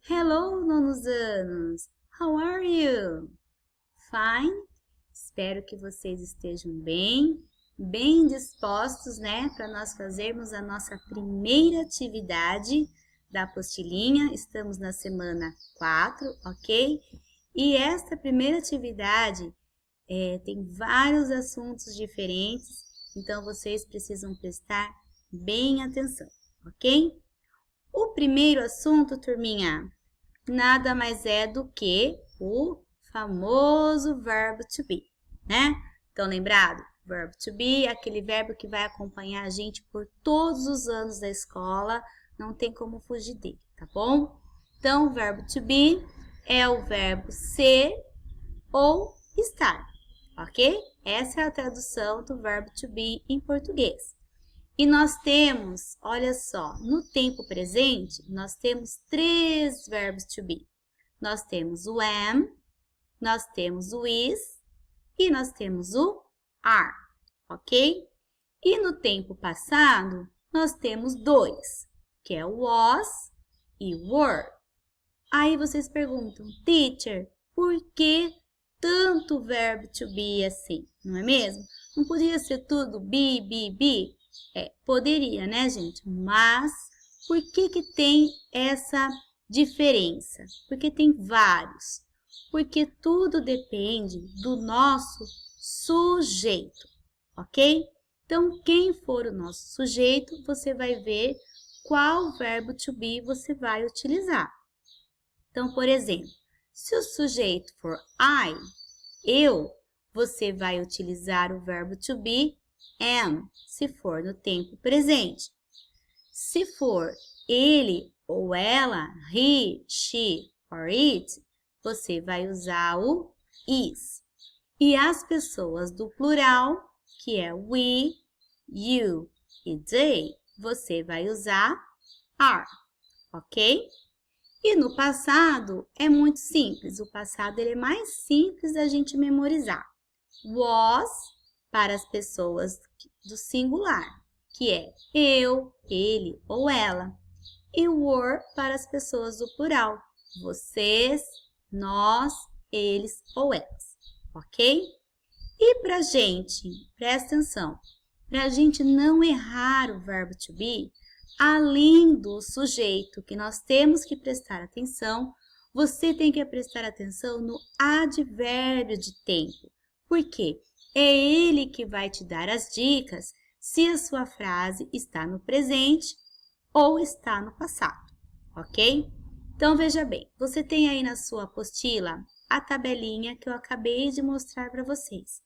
Hello, nonos anos! How are you? Fine? Espero que vocês estejam bem dispostos, né? Para nós fazermos a nossa primeira atividade da apostilinha. Estamos na semana 4, ok? E esta primeira atividade tem vários assuntos diferentes, então vocês precisam prestar bem atenção, ok? O primeiro assunto, turminha, nada mais é do que o famoso verbo to be, né? Então, lembrado? Verbo to be é aquele verbo que vai acompanhar a gente por todos os anos da escola, não tem como fugir dele, tá bom? Então, o verbo to be é o verbo ser ou estar, ok? Essa é a tradução do verbo to be em português. E nós temos, olha só, no tempo presente, nós temos 3 verbos to be. Nós temos o am, nós temos o is e nós temos o are, ok? E no tempo passado, nós temos 2, que é o was e o were. Aí vocês perguntam, teacher, por que tanto verbo to be assim? Não é mesmo? Não podia ser tudo be, be, be? Poderia, né, gente? Mas por que tem essa diferença? Porque tem vários. Porque tudo depende do nosso sujeito, ok? Então, quem for o nosso sujeito, você vai ver qual verbo to be você vai utilizar. Então, por exemplo, se o sujeito for I, eu, você vai utilizar o verbo to be am, se for no tempo presente. Se for ele ou ela, he, she or it, você vai usar o is. E as pessoas do plural, que é we, you e they, você vai usar are, ok? E no passado é muito simples. O passado ele é mais simples da gente memorizar. Was para as pessoas do singular, que é eu, ele ou ela. E were para as pessoas do plural, vocês, nós, eles ou elas, ok? E pra gente, presta atenção, pra gente não errar o verbo to be, além do sujeito que nós temos que prestar atenção, você tem que prestar atenção no advérbio de tempo. Por quê? É ele que vai te dar as dicas se a sua frase está no presente ou está no passado, ok? Então, veja bem, você tem aí na sua apostila a tabelinha que eu acabei de mostrar para vocês.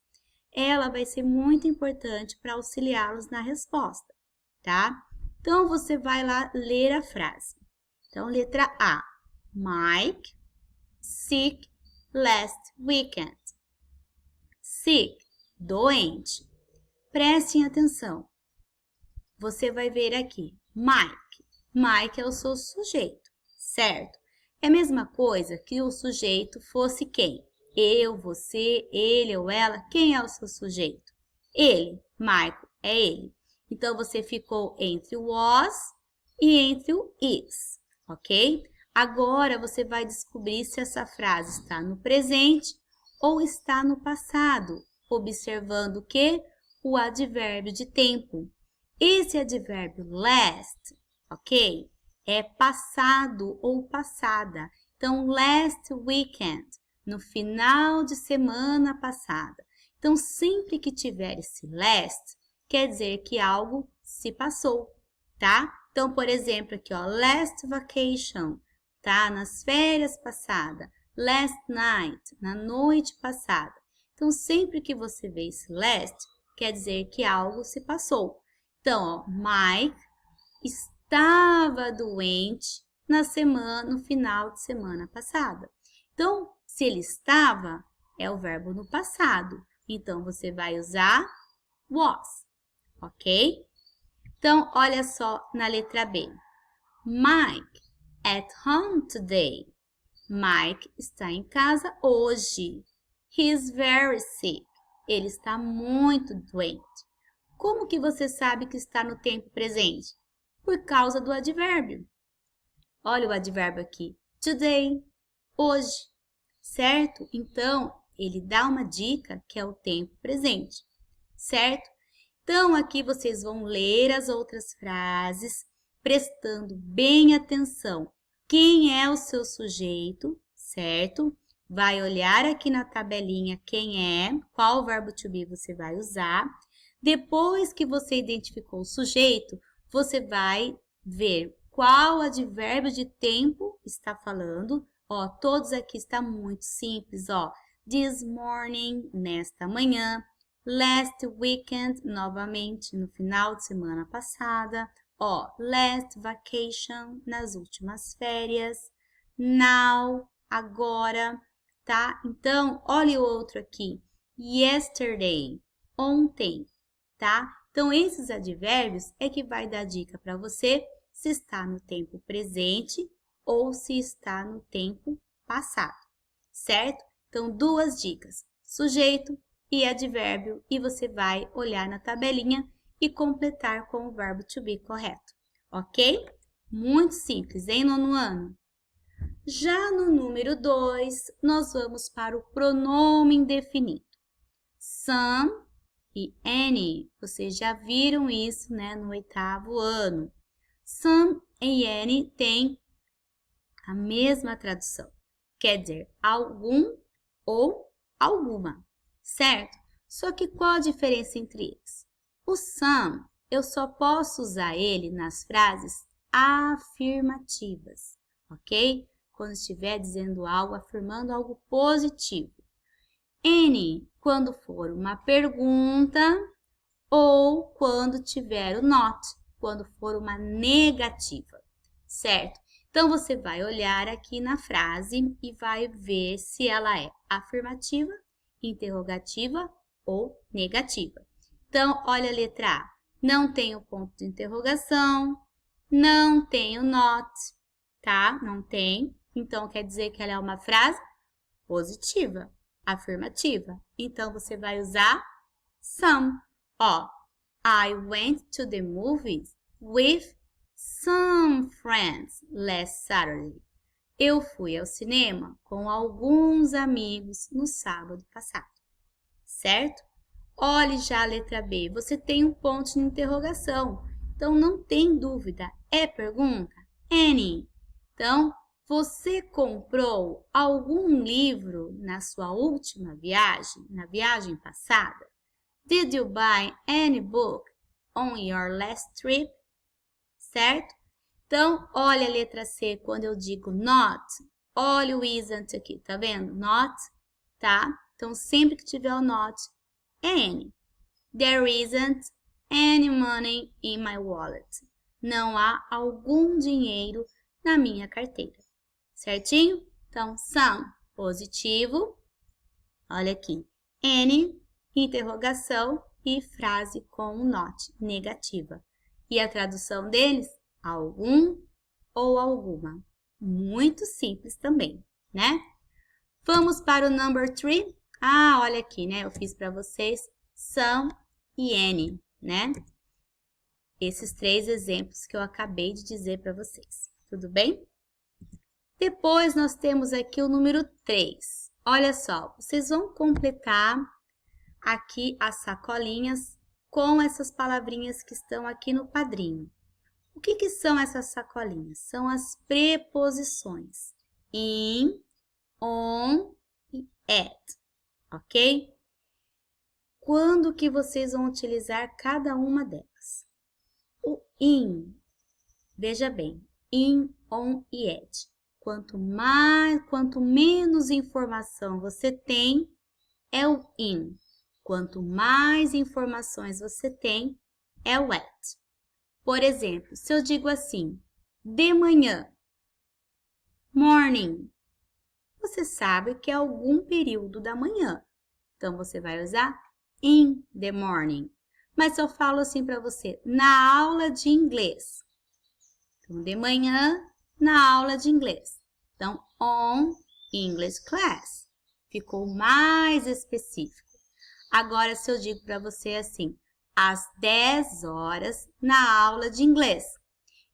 Ela vai ser muito importante para auxiliá-los na resposta, tá? Então, você vai lá ler a frase. Então, letra A. Mike sick last weekend. Sick, doente. Prestem atenção. Você vai ver aqui, Mike. Mike é o seu sujeito, certo? É a mesma coisa que o sujeito fosse quem? Eu, você, ele ou ela. Quem é o seu sujeito? Ele. Mike é ele. Então, você ficou entre o was e entre o is, ok? Agora, você vai descobrir se essa frase está no presente ou está no passado, observando o quê? O advérbio de tempo. Esse advérbio last, ok? É passado ou passada. Então, last weekend, no final de semana passada. Então, sempre que tiver esse last, quer dizer que algo se passou, tá? Então, por exemplo, aqui, ó, last vacation, tá? Nas férias passadas. Last night, na noite passada. Então, sempre que você vê esse last, quer dizer que algo se passou. Então, ó, Mike estava doente no final de semana passada. Então, se ele estava, é o verbo no passado. Então, você vai usar was, ok? Então, olha só na letra B. Mike at home today. Mike está em casa hoje. He is very sick. Ele está muito doente. Como que você sabe que está no tempo presente? Por causa do advérbio. Olha o advérbio aqui. today, hoje, certo? Então, ele dá uma dica que é o tempo presente, certo? Então, aqui vocês vão ler as outras frases, prestando bem atenção. Quem é o seu sujeito, certo? Vai olhar aqui na tabelinha quem é, qual verbo to be você vai usar. Depois que você identificou o sujeito, você vai ver qual advérbio de tempo está falando. Ó, todos aqui está muito simples, ó. This morning, nesta manhã. Last weekend, novamente, no final de semana passada. Ó, last vacation, nas últimas férias. Now, agora, tá? Então, olha o outro aqui. Yesterday, ontem, tá? Então, esses advérbios é que vai dar dica para você se está no tempo presente ou se está no tempo passado, certo? Então, duas dicas, sujeito e advérbio, e você vai olhar na tabelinha e completar com o verbo to be correto, ok? Muito simples, hein, nono ano? Já no número 2, nós vamos para o pronome indefinido. Some e any, vocês já viram isso, né, no 8º ano. Some e any tem a mesma tradução, quer dizer, algum ou alguma, certo? Só que qual a diferença entre eles? O some, eu só posso usar ele nas frases afirmativas, ok? Quando estiver dizendo algo, afirmando algo positivo. Any, quando for uma pergunta ou quando tiver o not, quando for uma negativa, certo? Então, você vai olhar aqui na frase e vai ver se ela é afirmativa, interrogativa ou negativa. Então, olha a letra A. Não tem o ponto de interrogação, não tem o not, tá? Não tem. Então, quer dizer que ela é uma frase positiva, afirmativa. Então, você vai usar some. Ó, I went to the movies with some friends last Saturday. Eu fui ao cinema com alguns amigos no sábado passado, certo? Olhe já a letra B, você tem um ponto de interrogação, então não tem dúvida, é pergunta? Any. Então, você comprou algum livro na sua última viagem, na viagem passada? Did you buy any book on your last trip? Certo? Então, olha a letra C quando eu digo not. Olha o isn't aqui, tá vendo? Not, tá? Então, sempre que tiver o not, é any. There isn't any money in my wallet. Não há algum dinheiro na minha carteira. Certinho? Então, some, positivo. Olha aqui. Any, interrogação e frase com o not, negativa. E a tradução deles? Algum ou alguma. Muito simples também, né? Vamos para o number 3. Ah, olha aqui, né? Eu fiz para vocês some e any, né? Esses 3 exemplos que eu acabei de dizer para vocês. Tudo bem? Depois, nós temos aqui o número 3. Olha só, vocês vão completar aqui as sacolinhas com essas palavrinhas que estão aqui no quadrinho. O que são essas sacolinhas? São as preposições in, on e at, ok? Quando que vocês vão utilizar cada uma delas? O in, veja bem, in, on e at. Quanto menos informação você tem, é o in. Quanto mais informações você tem, é o at. Por exemplo, se eu digo assim, de manhã, morning, você sabe que é algum período da manhã. Então, você vai usar in the morning. Mas se eu falo assim para você, na aula de inglês. Então, de manhã, na aula de inglês. Então, on English class. Ficou mais específico. Agora, se eu digo para você assim, às 10 horas na aula de inglês.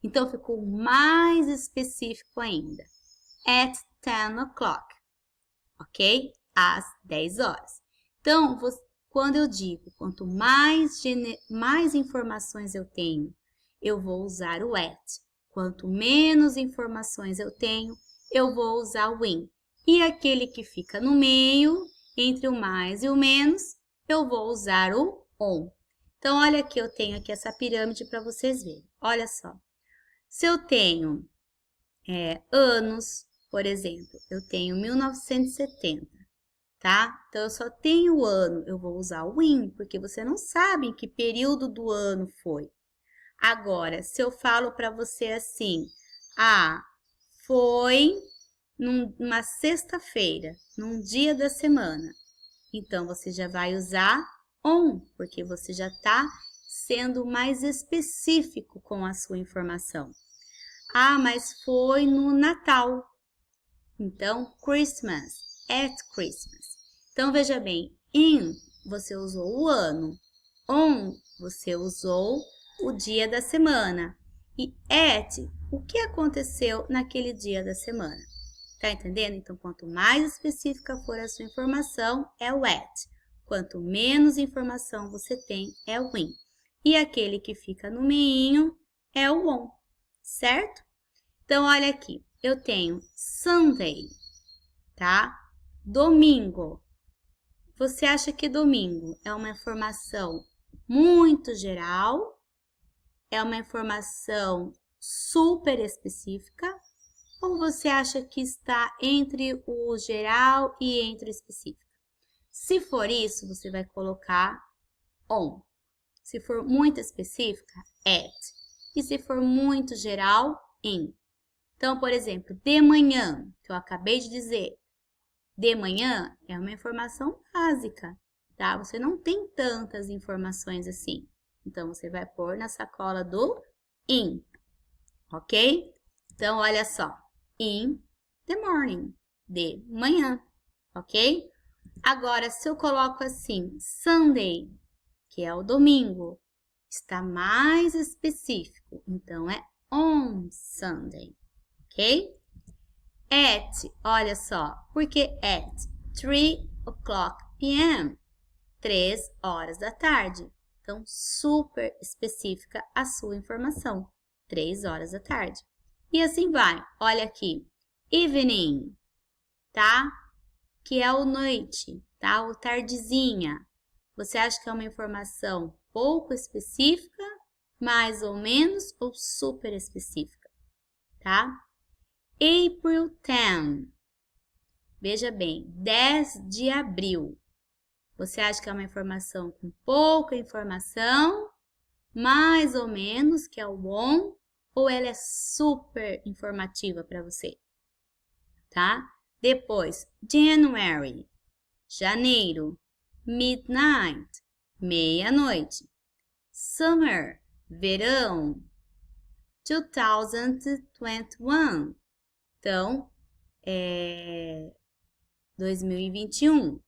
Então, ficou mais específico ainda. at 10 o'clock, ok? Às 10 horas. Então, quando eu digo quanto mais informações eu tenho, eu vou usar o at. Quanto menos informações eu tenho, eu vou usar o in. E aquele que fica no meio, entre o mais e o menos, eu vou usar o on. Então, olha aqui, eu tenho aqui essa pirâmide para vocês verem. Olha só. Se eu tenho anos, por exemplo, eu tenho 1970, tá? Então, eu só tenho o ano, eu vou usar o in, porque você não sabe em que período do ano foi. Agora, se eu falo para você assim, foi numa sexta-feira, num dia da semana. Então, você já vai usar on, porque você já está sendo mais específico com a sua informação. Mas foi no Natal. Então, Christmas, at Christmas. Então, veja bem, in, você usou o ano. On, você usou o dia da semana. E at, o que aconteceu naquele dia da semana. Tá entendendo? Então, quanto mais específica for a sua informação, é o at. Quanto menos informação você tem, é o in. E aquele que fica no meinho é o on, certo? Então, olha aqui. Eu tenho Sunday, tá? Domingo. Você acha que domingo é uma informação muito geral? É uma informação super específica? Ou você acha que está entre o geral e entre o específico? Se for isso, você vai colocar on. Se for muito específica, at. E se for muito geral, in. Então, por exemplo, de manhã, que eu acabei de dizer, de manhã é uma informação básica, tá? Você não tem tantas informações assim. Então, você vai pôr na sacola do in, ok? Então, olha só. In the morning, de manhã, ok? Agora, se eu coloco assim, Sunday, que é o domingo, está mais específico, então é on Sunday, ok? At, olha só, porque at 3 o'clock p.m., 3 horas da tarde. Então, super específica a sua informação, 3 horas da tarde. E assim vai, olha aqui, evening, tá? Que é o noite, tá? O tardezinha. Você acha que é uma informação pouco específica, mais ou menos, ou super específica, tá? April 10. Veja bem, 10 de abril. Você acha que é uma informação com pouca informação, mais ou menos, que é o on, ou ela é super informativa para você, tá? Depois, January, janeiro, midnight, meia-noite, summer, verão, 2021, então, 2021,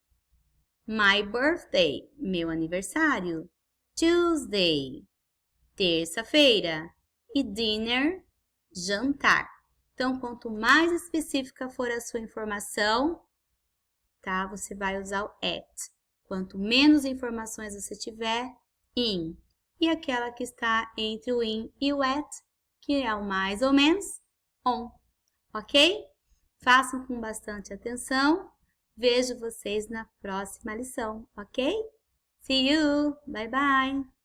my birthday, meu aniversário, Tuesday, terça-feira, e dinner, jantar. Então, quanto mais específica for a sua informação, tá? Você vai usar o at. Quanto menos informações você tiver, in. E aquela que está entre o in e o at, que é o mais ou menos, on. Ok? Façam com bastante atenção. Vejo vocês na próxima lição, ok? See you! Bye, bye!